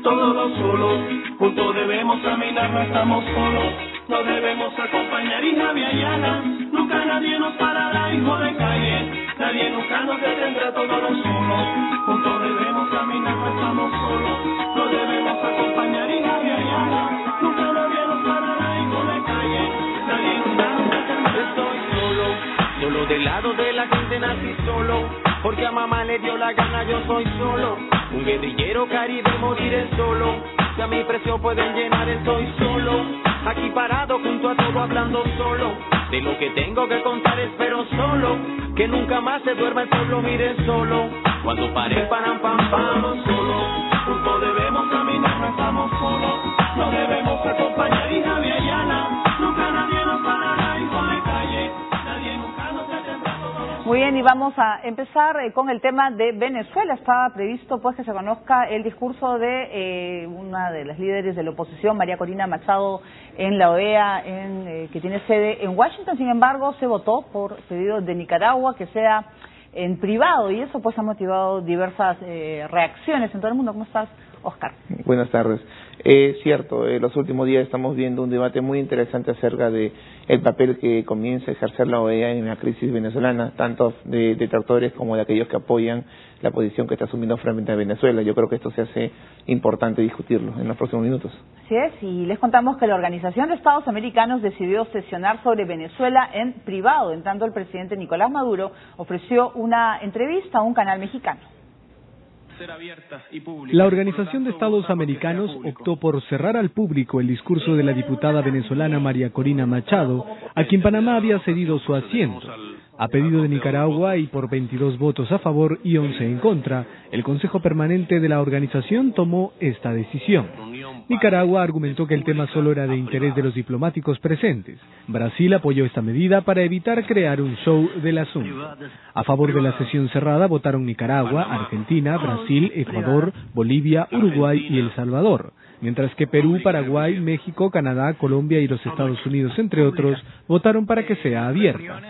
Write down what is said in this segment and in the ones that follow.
todos los solos. Juntos debemos caminar, no estamos solos. Nos debemos acompañar y Javi Ayala. Nunca nadie nos parará, hijo de calle. Nadie nunca nos detendrá, todos los solos. Juntos debemos caminar, no estamos solos. Nos debemos acompañar y Javi Ayala. Nunca nadie nos parará, hijo de calle. Nadie nunca nos detendrá. Estoy solo del lado de la gente nací solo. Porque a mamá le dio la gana, yo soy solo. Un guerrillero caribe, moriré solo. Si a mi precio pueden llenar, estoy solo. Aquí parado junto a todo hablando solo. De lo que tengo que contar espero solo. Que nunca más se duerma el pueblo, mire solo. Cuando pare paran pam pam solo. Juntos debemos caminar, no estamos solos. Nos debemos acompañar y Javi Ayala. Nunca nadie nos parará, hijo de calle. Nadie nunca nos detendrá. Muy bien, y vamos a empezar con el tema de Venezuela. Estaba previsto pues que se conozca el discurso de una de las líderes de la oposición, María Corina Machado, en la OEA, que tiene sede en Washington. Sin embargo, se votó por pedido de Nicaragua que sea en privado, y eso pues ha motivado diversas reacciones en todo el mundo. ¿Cómo estás, Oscar? Buenas tardes. Cierto, los últimos días estamos viendo un debate muy interesante acerca de el papel que comienza a ejercer la OEA en la crisis venezolana, tanto de detractores como de aquellos que apoyan la posición que está asumiendo frente a Venezuela. Yo creo que esto se hace importante discutirlo en los próximos minutos. Así es, y les contamos que la Organización de Estados Americanos decidió sesionar sobre Venezuela en privado, en tanto el presidente Nicolás Maduro ofreció una entrevista a un canal mexicano. La Organización de Estados Americanos optó por cerrar al público el discurso de la diputada venezolana María Corina Machado, a quien Panamá había cedido su asiento. A pedido de Nicaragua y por 22 votos a favor y 11 en contra, el Consejo Permanente de la organización tomó esta decisión. Nicaragua argumentó que el tema solo era de interés de los diplomáticos presentes. Brasil apoyó esta medida para evitar crear un show del asunto. A favor de la sesión cerrada votaron Nicaragua, Argentina, Brasil, Ecuador, Bolivia, Uruguay y El Salvador, mientras que Perú, Paraguay, México, Canadá, Colombia y los Estados Unidos, entre otros, votaron para que sea abierta.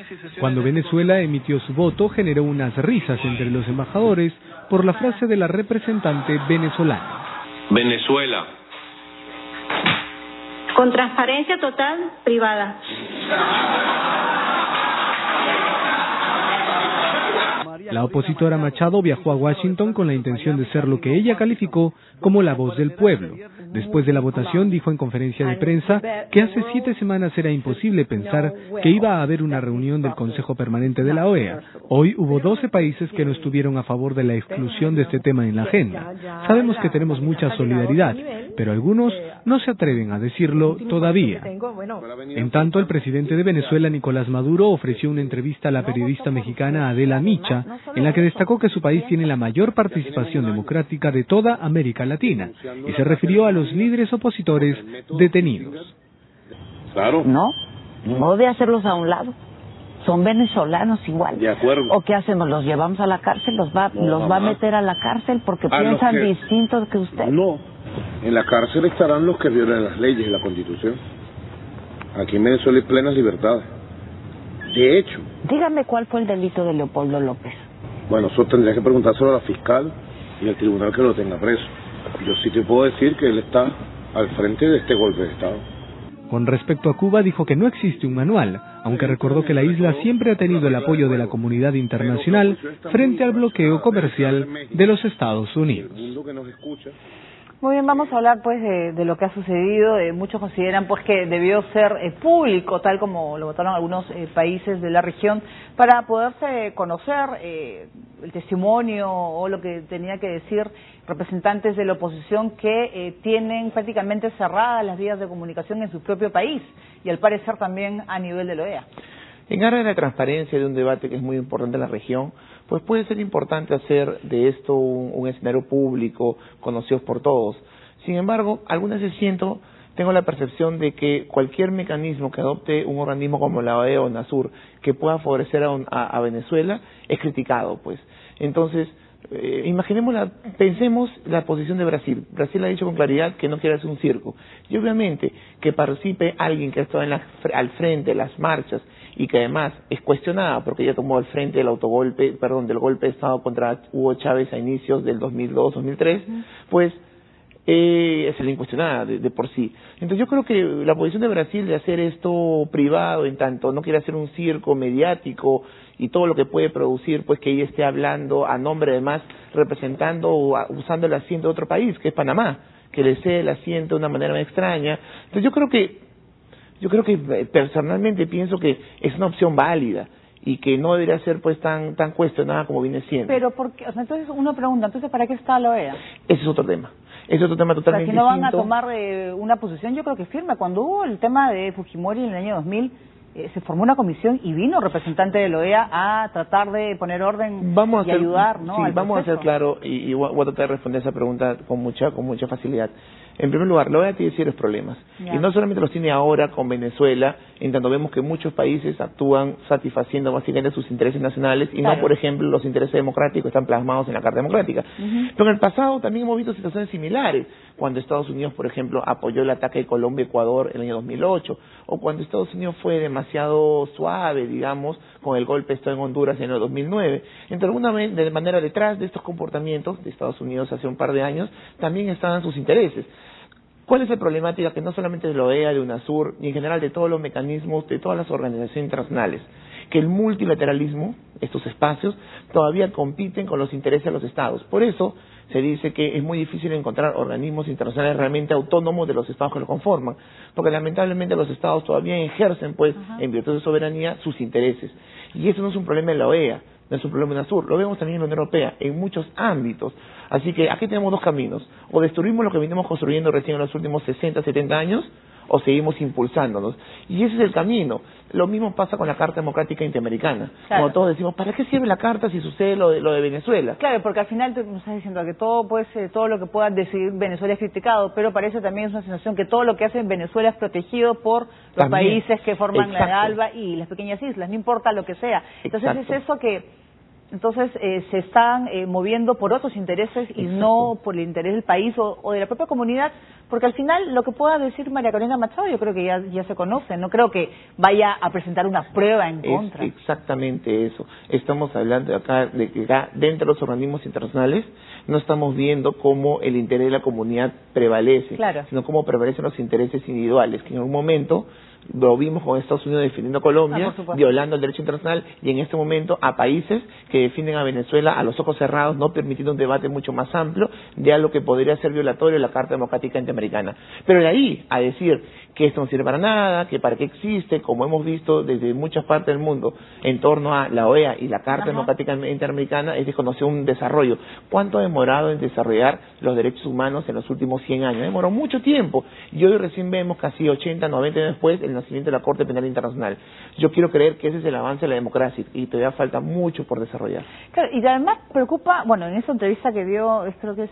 Cuando Venezuela emitió su voto, generó unas risas entre los embajadores por la frase de la representante venezolana. Venezuela. Con transparencia total, privada. La opositora Machado viajó a Washington con la intención de ser lo que ella calificó como la voz del pueblo. Después de la votación dijo en conferencia de prensa que hace 7 semanas era imposible pensar que iba a haber una reunión del Consejo Permanente de la OEA. Hoy hubo 12 países que no estuvieron a favor de la exclusión de este tema en la agenda. Sabemos que tenemos mucha solidaridad, pero algunos no se atreven a decirlo todavía. En tanto, el presidente de Venezuela, Nicolás Maduro, ofreció una entrevista a la periodista mexicana Adela Micha, en la que destacó que su país tiene la mayor participación democrática de toda América Latina, y se refirió a los líderes opositores detenidos. Claro. No de hacerlos a un lado. Son venezolanos igual. De acuerdo. ¿O qué hacemos? ¿Los llevamos a la cárcel? ¿Los va a meter a la cárcel porque piensan distinto que usted? No. En la cárcel estarán los que violen las leyes y la Constitución. Aquí en Venezuela hay plenas libertades. De hecho. Dígame cuál fue el delito de Leopoldo López. Bueno, eso tendría que preguntárselo a la fiscal y al tribunal que lo tenga preso. Yo sí te puedo decir que él está al frente de este golpe de Estado. Con respecto a Cuba, dijo que no existe un manual, aunque recordó que la isla siempre ha tenido el apoyo de la comunidad internacional frente al bloqueo comercial de los Estados Unidos. Muy bien, vamos a hablar pues de lo que ha sucedido. Muchos consideran pues que debió ser público, tal como lo votaron algunos países de la región, para poderse conocer el testimonio o lo que tenía que decir representantes de la oposición que tienen prácticamente cerradas las vías de comunicación en su propio país y al parecer también a nivel de la OEA. En aras de la transparencia de un debate que es muy importante en la región, pues puede ser importante hacer de esto un escenario público, conocido por todos. Sin embargo, algunas veces tengo la percepción de que cualquier mecanismo que adopte un organismo como la OEA o UNASUR que pueda favorecer a Venezuela es criticado, pues. Entonces, pensemos la posición de Brasil. Brasil ha dicho con claridad que no quiere hacer un circo. Y obviamente que participe alguien que ha estado al frente de las marchas y que además es cuestionada porque ella tomó al frente del del golpe de Estado contra Hugo Chávez a inicios del 2002-2003, pues es la incuestionada de por sí. Entonces yo creo que la posición de Brasil de hacer esto privado, en tanto no quiere hacer un circo mediático y todo lo que puede producir, pues que ella esté hablando a nombre, además, representando o usando el asiento de otro país, que es Panamá, que le cede el asiento de una manera muy extraña. Entonces yo creo que personalmente pienso que es una opción válida y que no debería ser pues tan cuestionada como viene siendo. Pero porque, o sea, entonces uno pregunta, entonces ¿para qué está la OEA? Ese es otro tema. Es otro tema totalmente distinto. O sea, si no van a tomar una posición, yo creo que firme. Cuando hubo el tema de Fujimori en el año 2000, se formó una comisión y vino representante de la OEA a tratar de poner orden y ayudar, ¿no? Sí, vamos a ser claros y voy a tratar de responder esa pregunta con mucha facilidad. En primer lugar, la OEA tiene serios problemas. Y no solamente los tiene ahora con Venezuela, en tanto vemos que muchos países actúan satisfaciendo básicamente sus intereses nacionales y no, por ejemplo, los intereses democráticos están plasmados en la Carta Democrática. Pero en el pasado también hemos visto situaciones similares, cuando Estados Unidos, por ejemplo, apoyó el ataque de Colombia y Ecuador en el año 2008, o cuando Estados Unidos fue demasiado suave, digamos, con el golpe de Estado en Honduras en el año 2009. Entonces, de alguna manera, detrás de estos comportamientos de Estados Unidos hace un par de años, también estaban sus intereses. ¿Cuál es la problemática? Que no solamente de la OEA, de UNASUR, y en general de todos los mecanismos, de todas las organizaciones internacionales, que el multilateralismo, estos espacios, todavía compiten con los intereses de los estados. Por eso se dice que es muy difícil encontrar organismos internacionales realmente autónomos de los estados que lo conforman, porque lamentablemente los estados todavía ejercen, pues, en virtud de soberanía, sus intereses. Y eso no es un problema de la OEA, no es un problema de UNASUR, lo vemos también en la Unión Europea, en muchos ámbitos. Así que aquí tenemos dos caminos: o destruimos lo que venimos construyendo recién en los últimos 60, 70 años, o seguimos impulsándonos. Y ese es el camino. Lo mismo pasa con la Carta Democrática Interamericana. Claro. Cuando todos decimos, ¿para qué sirve la Carta si sucede lo de Venezuela? Claro, porque al final tú estás diciendo que todo lo que pueda decidir Venezuela es criticado, pero parece también es una sensación que todo lo que hace Venezuela es protegido por los países que forman la ALBA y las pequeñas islas, no importa lo que sea. Entonces es eso que... Entonces se están moviendo por otros intereses y no por el interés del país o de la propia comunidad, porque al final lo que pueda decir María Corina Machado yo creo que ya se conoce, no creo que vaya a presentar una prueba en contra. Es exactamente eso. Estamos hablando acá de que dentro de los organismos internacionales no estamos viendo cómo el interés de la comunidad prevalece, sino cómo prevalecen los intereses individuales, que en un momento lo vimos con Estados Unidos defendiendo a Colombia, violando el derecho internacional, y en este momento a países que defienden a Venezuela a los ojos cerrados, no permitiendo un debate mucho más amplio de algo que podría ser violatorio de la Carta Democrática Interamericana. Pero de ahí a decir que esto no sirve para nada, que para qué existe, como hemos visto desde muchas partes del mundo en torno a la OEA y la Carta Democrática Interamericana, es desconocer un desarrollo. ¿Cuánto ha demorado en desarrollar los derechos humanos en los últimos 100 años? Demoró mucho tiempo, y hoy recién vemos casi 80, 90 años después el nacimiento de la Corte Penal Internacional. Yo quiero creer que ese es el avance de la democracia y todavía falta mucho por desarrollar. Claro, y además preocupa, bueno, en esa entrevista que dio, creo que es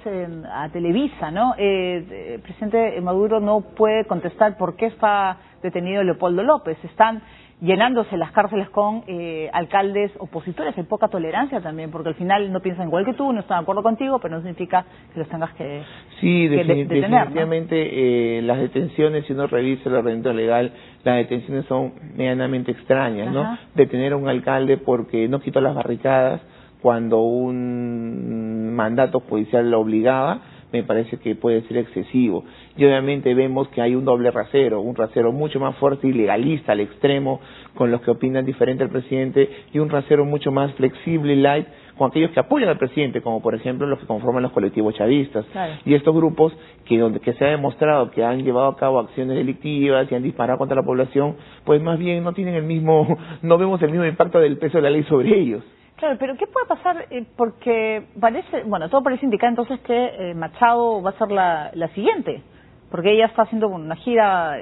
a Televisa, ¿no? El presidente Maduro no puede contestar por qué está detenido Leopoldo López. Están llenándose las cárceles con alcaldes opositores. Hay poca tolerancia también, porque al final no piensan igual que tú, no están de acuerdo contigo, pero no significa que los tengas que detener, definitivamente, ¿no? Las detenciones, si uno revisa el ordenamiento legal, las detenciones son medianamente extrañas, ¿no? Detener a un alcalde porque no quitó las barricadas cuando un mandato judicial lo obligaba, me parece que puede ser excesivo. Y obviamente vemos que hay un doble rasero, un rasero mucho más fuerte y legalista al extremo con los que opinan diferente al presidente, y un rasero mucho más flexible y light con aquellos que apoyan al presidente, como por ejemplo los que conforman los colectivos chavistas. Y estos grupos que se ha demostrado que han llevado a cabo acciones delictivas y han disparado contra la población, pues más bien no tienen no vemos el mismo impacto del peso de la ley sobre ellos. Claro, pero ¿qué puede pasar? Porque todo parece indicar entonces que Machado va a ser la siguiente, porque ella está haciendo una gira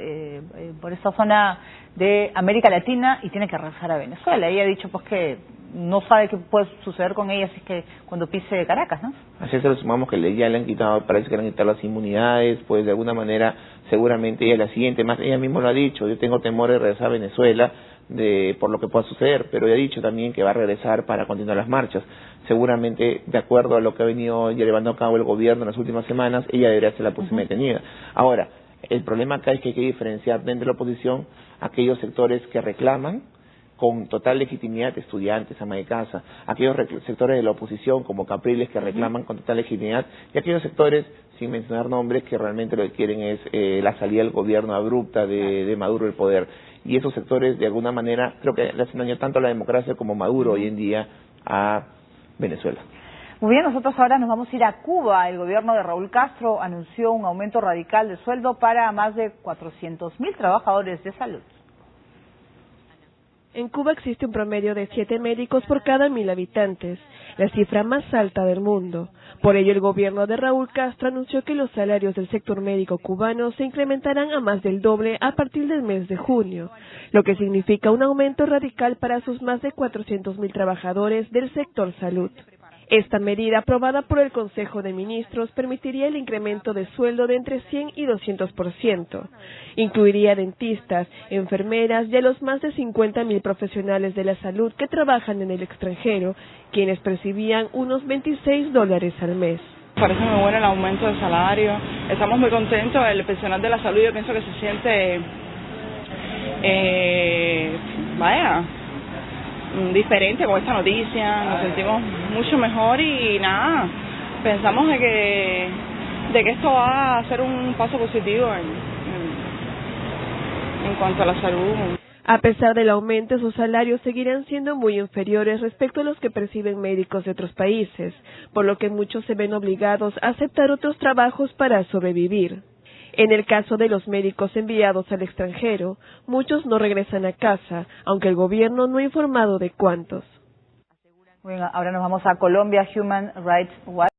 por esta zona de América Latina y tiene que regresar a Venezuela. Ella ha dicho pues que no sabe qué puede suceder con ella si es que cuando pise Caracas, ¿no? Así se lo sumamos que ya le han quitado, parece que le han quitado las inmunidades, pues de alguna manera seguramente ella es la siguiente, más ella misma lo ha dicho, yo tengo temor de regresar a Venezuela por lo que pueda suceder, pero ella ha dicho también que va a regresar para continuar las marchas. Seguramente, de acuerdo a lo que ha venido llevando a cabo el gobierno en las últimas semanas, ella debería ser la próxima detenida. Ahora, el problema acá es que hay que diferenciar dentro de la oposición aquellos sectores que reclaman con total legitimidad, estudiantes, ama de casa, aquellos sectores de la oposición como Capriles que reclaman con total legitimidad, y aquellos sectores sin mencionar nombres, que realmente lo que quieren es la salida del gobierno abrupta de Maduro del poder. Y esos sectores, de alguna manera, creo que le hacen daño tanto a la democracia como Maduro hoy en día a Venezuela. Muy bien, nosotros ahora nos vamos a ir a Cuba. El gobierno de Raúl Castro anunció un aumento radical de sueldo para más de 400.000 trabajadores de salud. En Cuba existe un promedio de 7 médicos por cada 1.000 habitantes, la cifra más alta del mundo. Por ello, el gobierno de Raúl Castro anunció que los salarios del sector médico cubano se incrementarán a más del doble a partir del mes de junio, lo que significa un aumento radical para sus más de 400.000 trabajadores del sector salud. Esta medida, aprobada por el Consejo de Ministros, permitiría el incremento de sueldo de entre 100 y 200%. Incluiría dentistas, enfermeras y a los más de 50.000 profesionales de la salud que trabajan en el extranjero, quienes percibían unos $26 al mes. Parece muy bueno el aumento de salario. Estamos muy contentos. El personal de la salud, yo pienso que se siente, diferente con esta noticia, nos sentimos mucho mejor y nada, pensamos de que esto va a ser un paso positivo en cuanto a la salud. A pesar del aumento, sus salarios seguirán siendo muy inferiores respecto a los que perciben médicos de otros países, por lo que muchos se ven obligados a aceptar otros trabajos para sobrevivir. En el caso de los médicos enviados al extranjero, muchos no regresan a casa, aunque el gobierno no ha informado de cuántos. Bueno, ahora nos vamos a Colombia. Human Rights Watch